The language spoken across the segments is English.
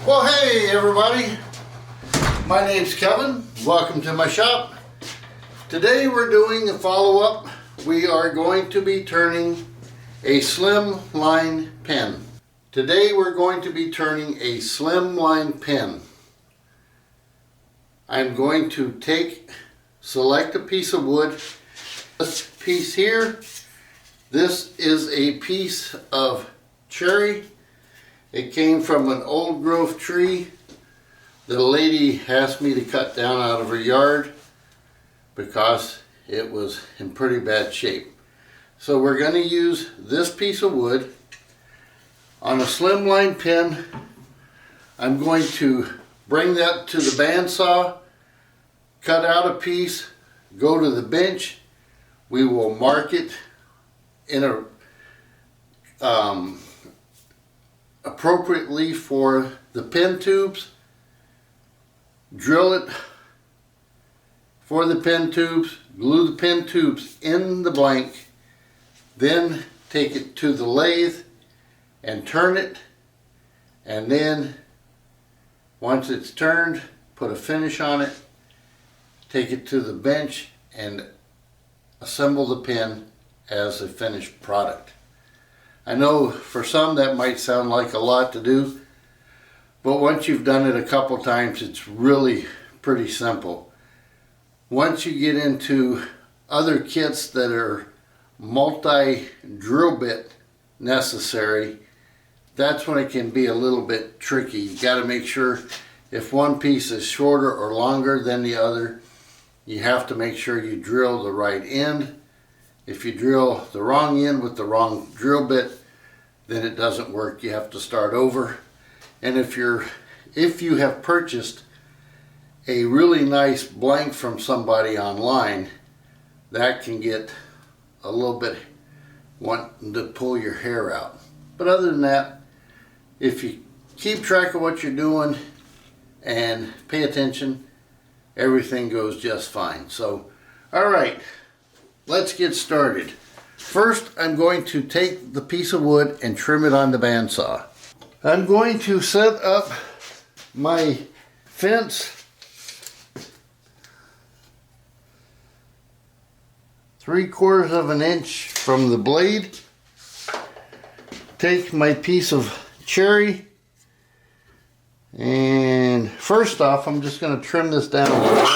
Well, hey everybody, my name's Kevin. Welcome to my shop. Today we're doing a follow-up. We are going to be turning a Slimline pen. Today we're going to be turning a Slimline pen. I'm going to select a piece of wood. This piece here, this is a piece of cherry. It came from an old growth tree that a lady asked me to cut down out of her yard because it was in pretty bad shape. So we're going to use this piece of wood on a Slimline pen. I'm going to bring that to the bandsaw, cut out a piece, go to the bench. We will mark it in a appropriately for the pen tubes, drill it for the pen tubes, glue the pen tubes in the blank, then take it to the lathe and turn it, and then once it's turned, put a finish on it, take it to the bench and assemble the pen as a finished product. I know for some that might sound like a lot to do, but once you've done it a couple times, it's really pretty simple. Once you get into other kits that are multi-drill bit necessary, that's when it can be a little bit tricky. You got to make sure if one piece is shorter or longer than the other, you have to make sure you drill the right end. If you drill the wrong end with the wrong drill bit, then it doesn't work. You have to start over. And if you have purchased a really nice blank from somebody online, that can get a little bit wanting to pull your hair out. But other than that, if you keep track of what you're doing and pay attention, everything goes just fine. So, all right. Let's get started. First, I'm going to take the piece of wood and trim it on the bandsaw. I'm going to set up my fence 3/4 of an inch from the blade. Take my piece of cherry, and first off, I'm just going to trim this down a little bit.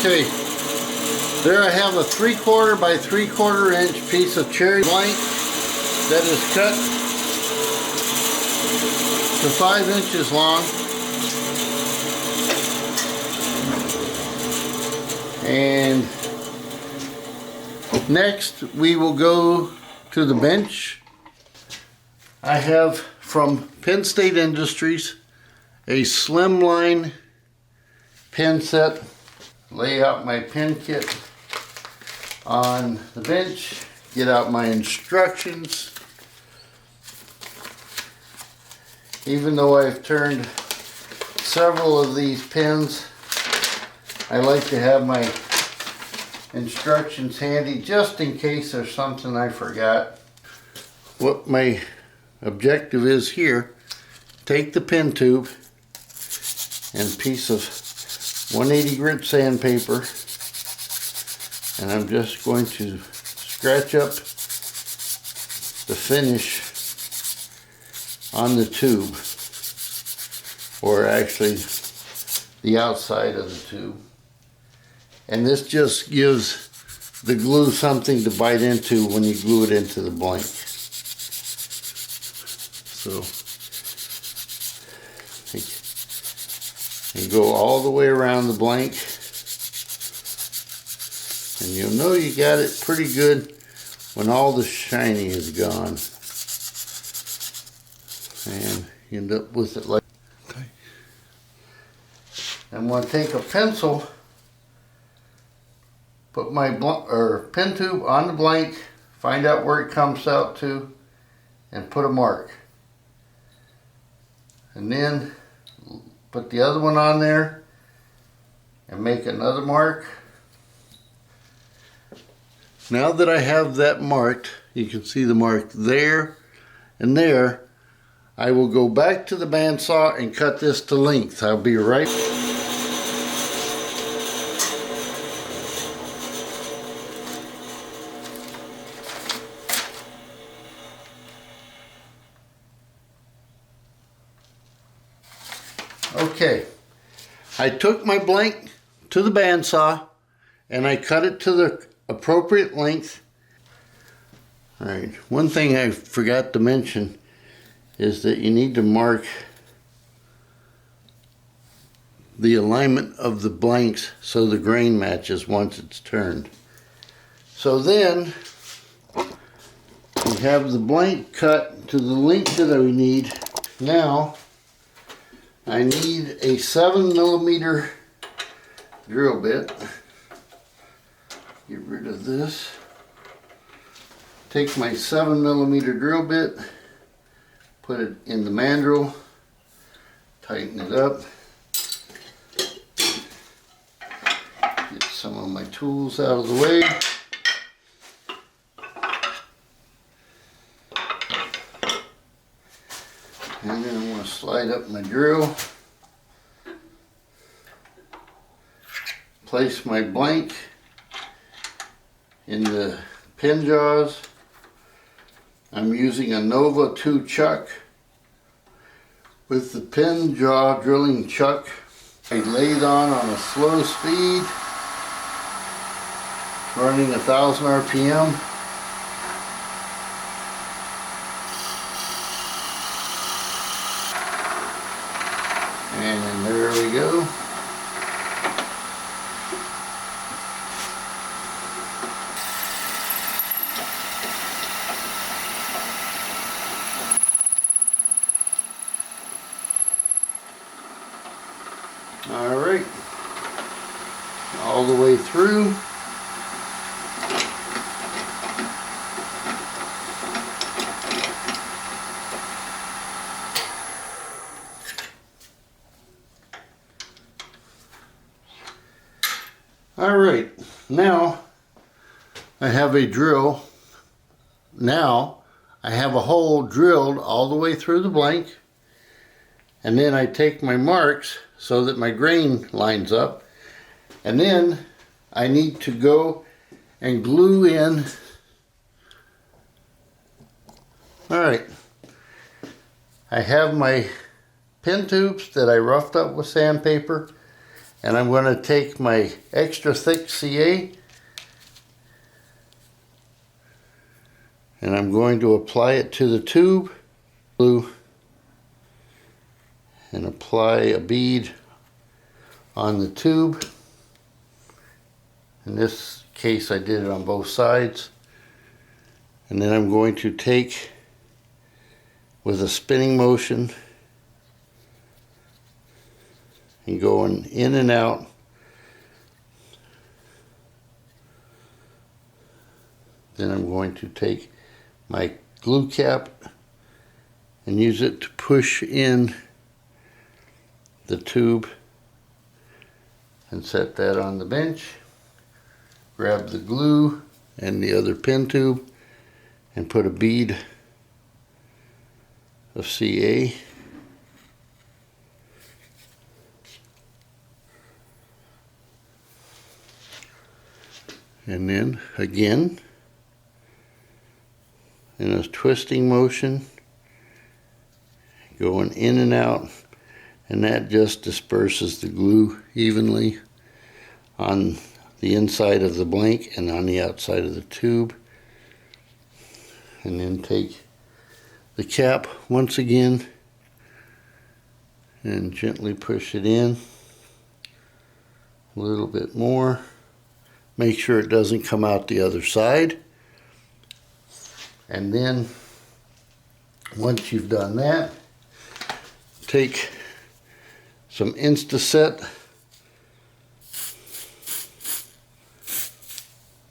Okay, there I have a 3/4 by 3/4 inch piece of cherry blank that is cut to 5 inches long. And next we will go to the bench. I have from Penn State Industries a Slimline pen set. Lay out my pen kit on the bench, get out my instructions. Even though I've turned several of these pens, I like to have my instructions handy just in case there's something I forgot. What my objective is here, take the pen tube and a piece of 180 grit sandpaper, and I'm just going to scratch up the finish on the tube, or actually the outside of the tube. And this just gives the glue something to bite into when you glue it into the blank. So and go all the way around the blank, and you'll know you got it pretty good when all the shiny is gone. and you end up with it like. Okay. I'm going to take a pencil, put my pen tube on the blank, find out where it comes out to, and put a mark. And then put the other one on there and make another mark. Now that I have that marked, you can see the mark there and there, I will go back to the bandsaw and cut this to length. I'll be right. Okay, I took my blank to the bandsaw and I cut it to the appropriate length. Alright, one thing I forgot to mention is that you need to mark the alignment of the blanks so the grain matches once it's turned. So then we have the blank cut to the length that we need. Now I need a 7mm drill bit. Get rid of this. Take my 7mm drill bit, put it in the mandrel, tighten it up. Get some of my tools out of the way. And then I'm going to slide up my drill, place my blank in the pin jaws. I'm using a Nova 2 chuck. With the pin jaw drilling chuck, I laid on a slow speed, running 1,000 RPM. And there we go. All right, all the way through. All right, now I have a drill. Now I have a hole drilled all the way through the blank, and then I take my marks so that my grain lines up, and then I need to go and glue in. All right, I have my pin tubes that I roughed up with sandpaper, and I'm going to take my extra thick CA and I'm going to apply it to the tube, glue, and apply a bead on the tube. In this case I did it on both sides. And then I'm going to take, with a spinning motion, and going in and out, then I'm going to take my glue cap and use it to push in the tube and set that on the bench. Grab the glue and the other pin tube and put a bead of CA. And then again, in a twisting motion, going in and out, and that just disperses the glue evenly on the inside of the blank and on the outside of the tube. And then take the cap once again and gently push it in a little bit more. Make sure it doesn't come out the other side. And then once you've done that, take some Instaset,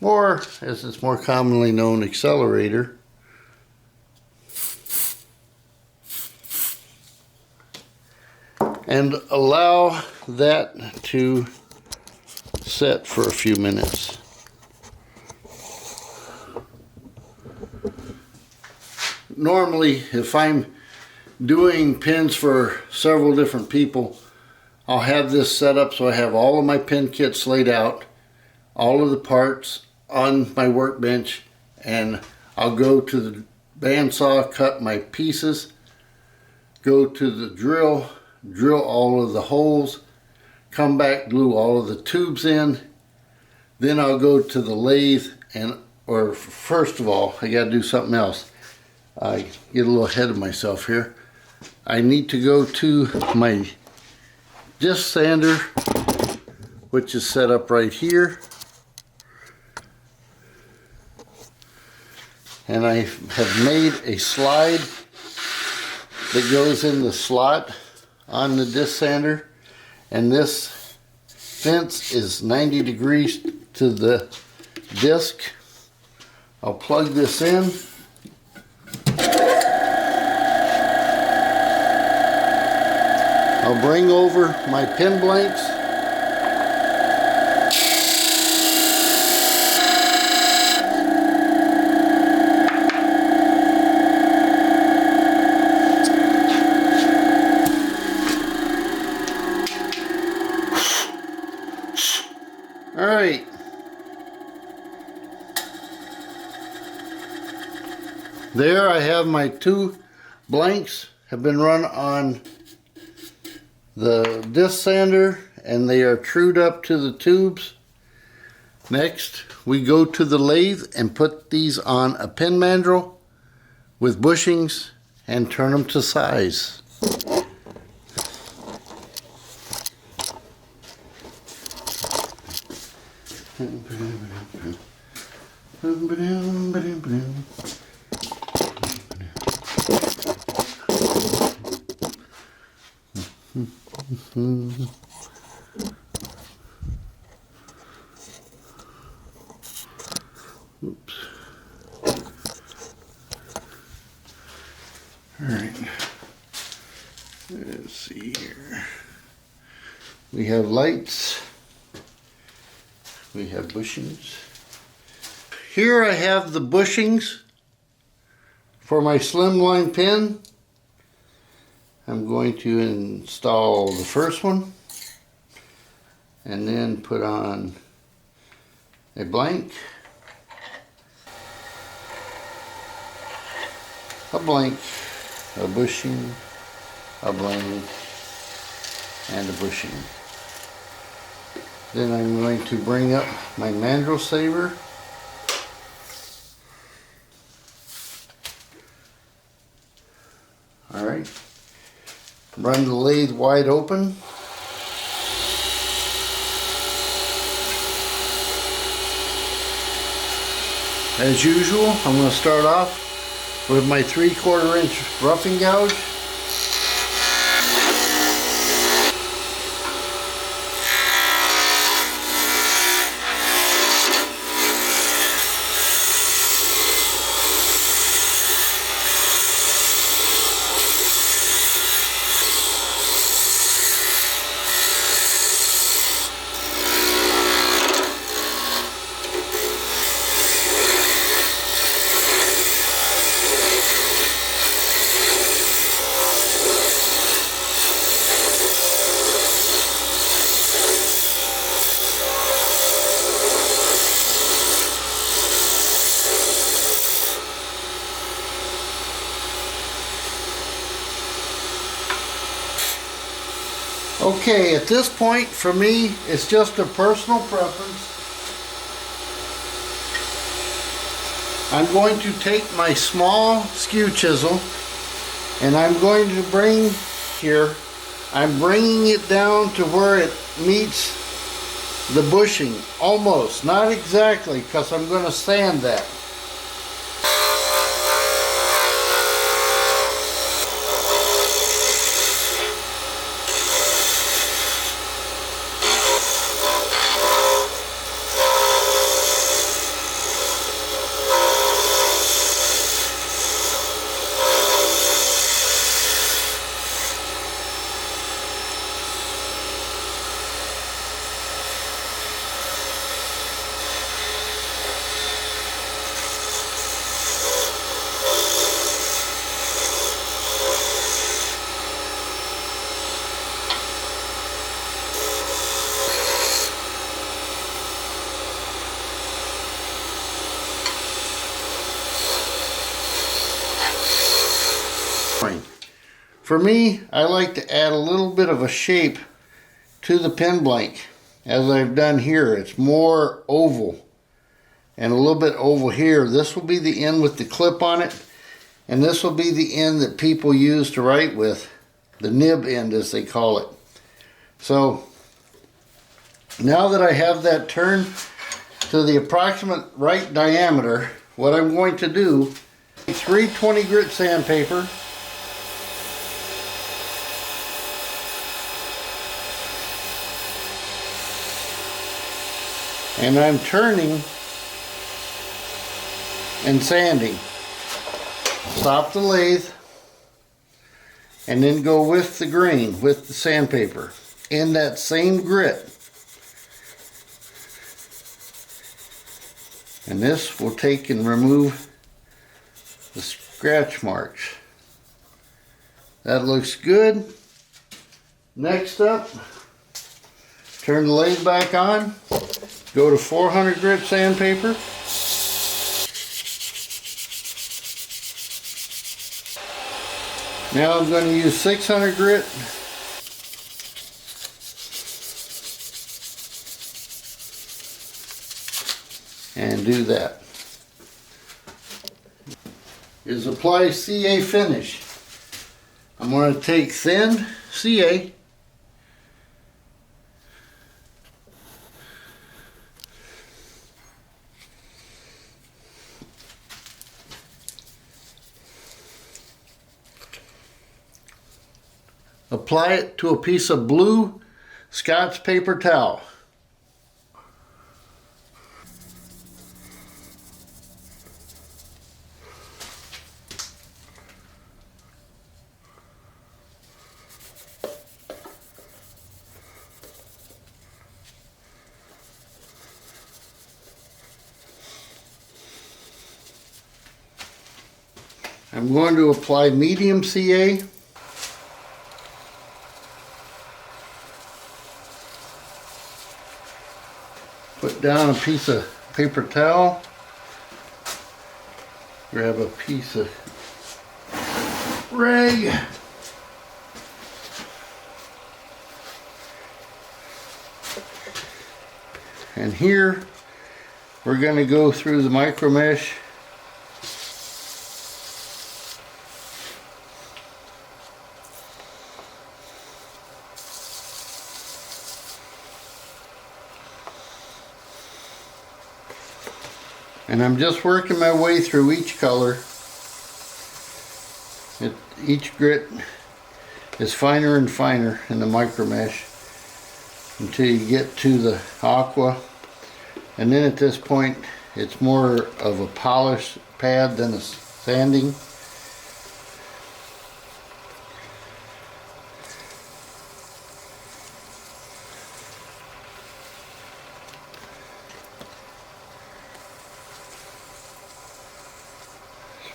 or as it's more commonly known, accelerator. And allow that to set for a few minutes. Normally, if I'm doing pins for several different people, I'll have this set up so I have all of my pin kits laid out, all of the parts on my workbench, and I'll go to the bandsaw, cut my pieces, go to the drill all of the holes, come back, glue all of the tubes in. Then I'll go to the lathe or first of all, I gotta do something else. I get a little ahead of myself here. I need to go to my disc sander, which is set up right here. And I have made a slide that goes in the slot on the disc sander, and this fence is 90 degrees to the disc. I'll plug this in. I'll bring over my pin blanks. All right. There I have my two blanks have been run on the disc sander, and they are trued up to the tubes. Next, we go to the lathe and put these on a pin mandrel with bushings and turn them to size. Oops. All right. Let's see here. We have lights. We have bushings. Here I have the bushings for my Slimline pin. I'm going to install the first one and then put on a blank, a blank, a bushing, a blank, and a bushing. Then I'm going to bring up my mandrel saver. All right. Run the lathe wide open. As usual, I'm going to start off with my 3/4 inch roughing gouge. Okay, at this point, for me, it's just a personal preference. I'm going to take my small skew chisel and I'm going to bring here, I'm bringing it down to where it meets the bushing, almost, not exactly, because I'm going to sand that. For me, I like to add a little bit of a shape to the pin blank. As I've done here, it's more oval and a little bit oval here. This will be the end with the clip on it, and this will be the end that people use to write with, the nib end as they call it. So now that I have that turned to the approximate right diameter, what I'm going to do, 320 grit sandpaper, and I'm turning and sanding. Stop the lathe and then go with the grain, with the sandpaper, in that same grit. And this will take and remove the scratch marks. That looks good. Next up, turn the lathe back on, go to 400 grit sandpaper. Now I'm going to use 600 grit. And do that. Is apply CA finish. I'm going to take thin CA, apply it to a piece of blue Scotch paper towel. I'm going to apply medium CA. Put down a piece of paper towel. Grab a piece of rag. And here we're going to go through the micro mesh. And I'm just working my way through each color. Each grit is finer and finer in the micro mesh until you get to the aqua. And then at this point, it's more of a polish pad than a sanding.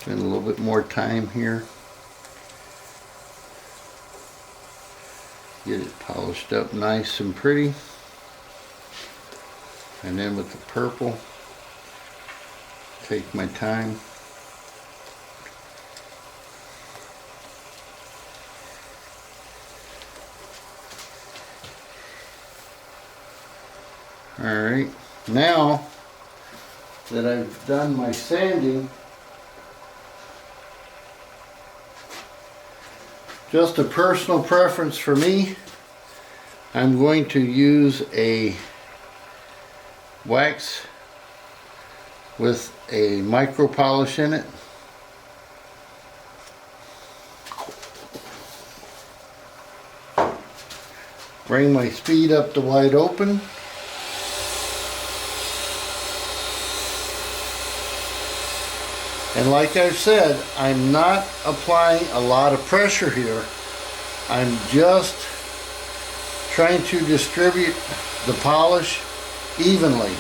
Spend a little bit more time here. Get it polished up nice and pretty. And then with the purple, take my time. Alright, now that I've done my sanding, just a personal preference for me, I'm going to use a wax with a micro polish in it. Bring my speed up to wide open. And like I've said, I'm not applying a lot of pressure here. I'm just trying to distribute the polish evenly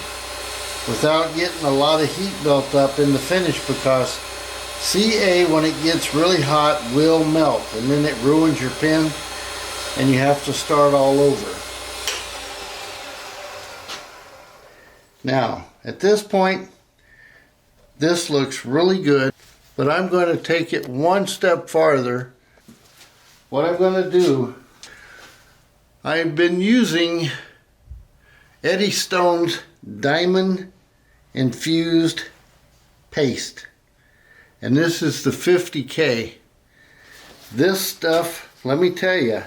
without getting a lot of heat built up in the finish, because CA, when it gets really hot, will melt and then it ruins your pen and you have to start all over. Now at this point, this looks really good, but I'm going to take it one step farther what I'm going to do, I've been using Eddie Stone's diamond infused paste, and this is the 50K. This stuff, let me tell you,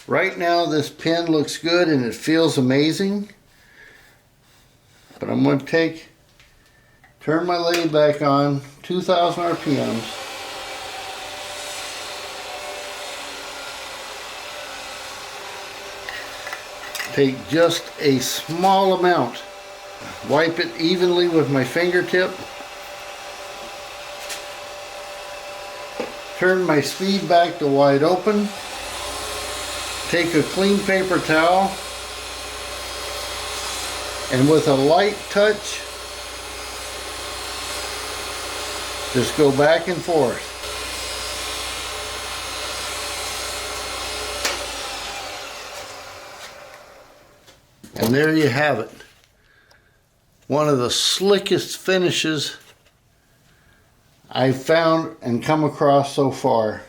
right now this pen looks good and it feels amazing, but I'm going to turn my lathe back on 2,000 RPMs. Take just a small amount, wipe it evenly with my fingertip, turn my speed back to wide open, take a clean paper towel, and with a light touch, just go back and forth. And there you have it. One of the slickest finishes I've found and come across so far.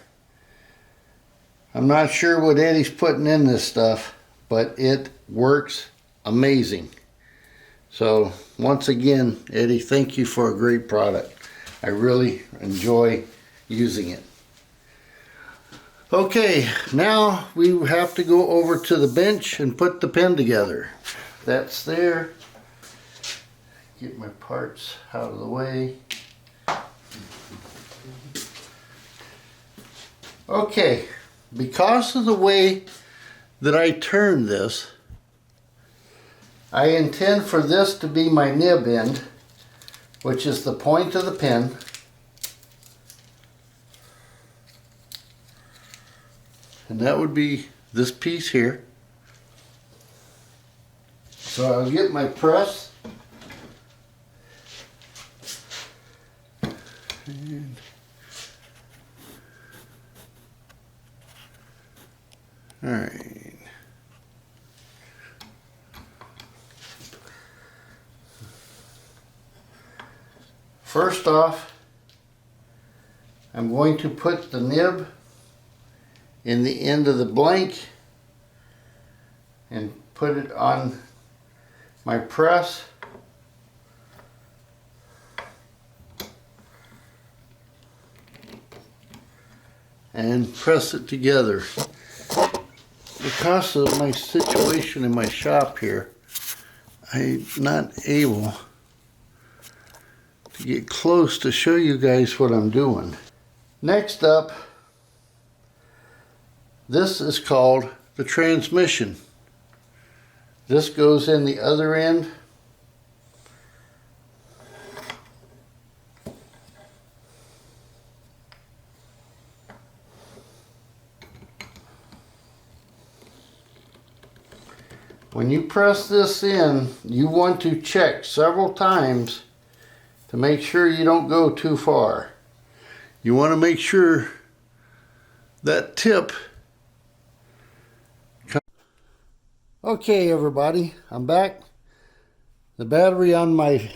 I'm not sure what Eddie's putting in this stuff, but it works amazing. So once again, Eddie, thank you for a great product. I really enjoy using it. Okay, now we have to go over to the bench and put the pen together. That's there. Get my parts out of the way. Okay, because of the way that I turn this, I intend for this to be my nib end, which is the point of the pen. And that would be this piece here. So I'll get my press. And all right. First off, I'm going to put the nib in the end of the blank and put it on my press. And press it together. Because of my situation in my shop here, I'm not able to get close to show you guys what I'm doing. Next up, this is called the transmission. This goes in the other end. When you press this in, you want to check several times to make sure you don't go too far. You want to make sure that tip. Okay, everybody, I'm back. The battery on my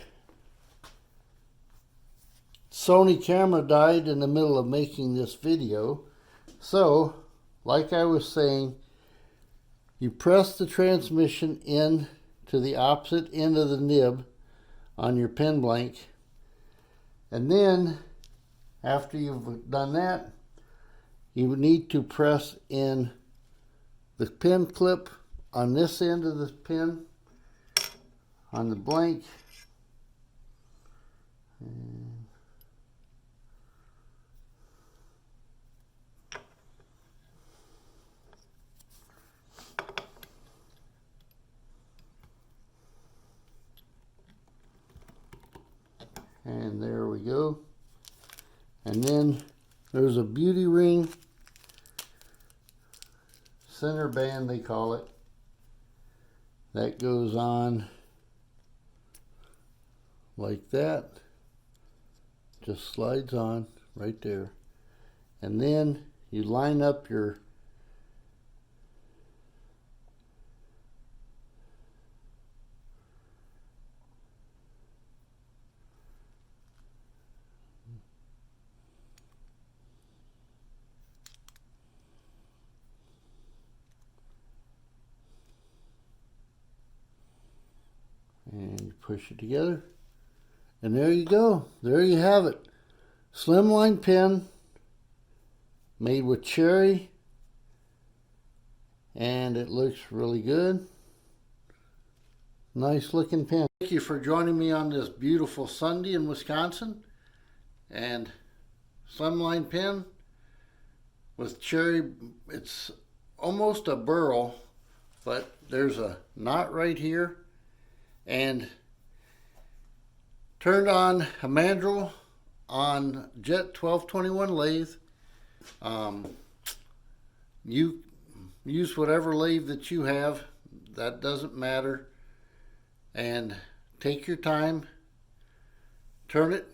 Sony camera died in the middle of making this video. So, like I was saying, you press the transmission in to the opposite end of the nib on your pen blank, and then after you've done that, you need to press in the pen clip on this end of the pen on the blank, and there we go. And then there's a beauty ring, center band they call it, that goes on like that, just slides on right there. And then you line up your push it together. And there you go. There you have it. Slimline pen made with cherry. And it looks really good. Nice looking pen. Thank you for joining me on this beautiful Sunday in Wisconsin. And Slimline pen with cherry. It's almost a burl, but there's a knot right here. And turned on a mandrel on Jet 1221 lathe. You use whatever lathe that you have. That doesn't matter. And take your time. Turn it,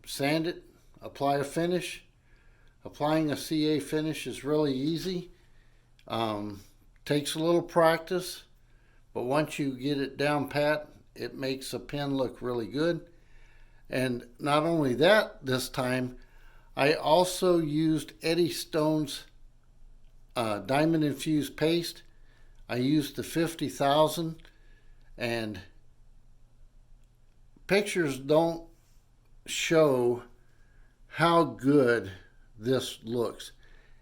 sand it, apply a finish. Applying a CA finish is really easy. Takes a little practice, but once you get it down pat, it makes a pen look really good. And not only that, this time, I also used Eddie Stone's diamond infused paste. I used the 50,000, and pictures don't show how good this looks.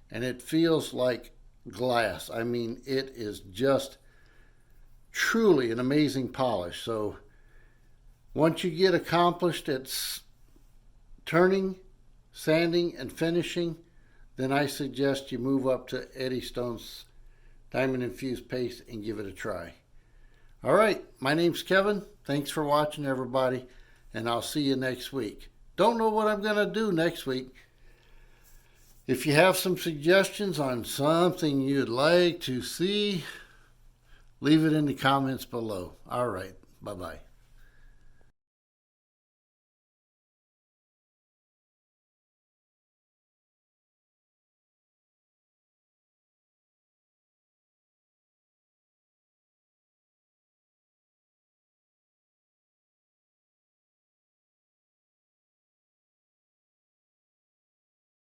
And it feels like glass. I mean, it is just truly an amazing polish. So once you get accomplished at turning, sanding, and finishing, then I suggest you move up to Eddie Stone's diamond infused paste and give it a try. All right, my name's Kevin. Thanks for watching, everybody, and I'll see you next week. Don't know what I'm going to do next week. If you have some suggestions on something you'd like to see, leave it in the comments below. All right, bye-bye.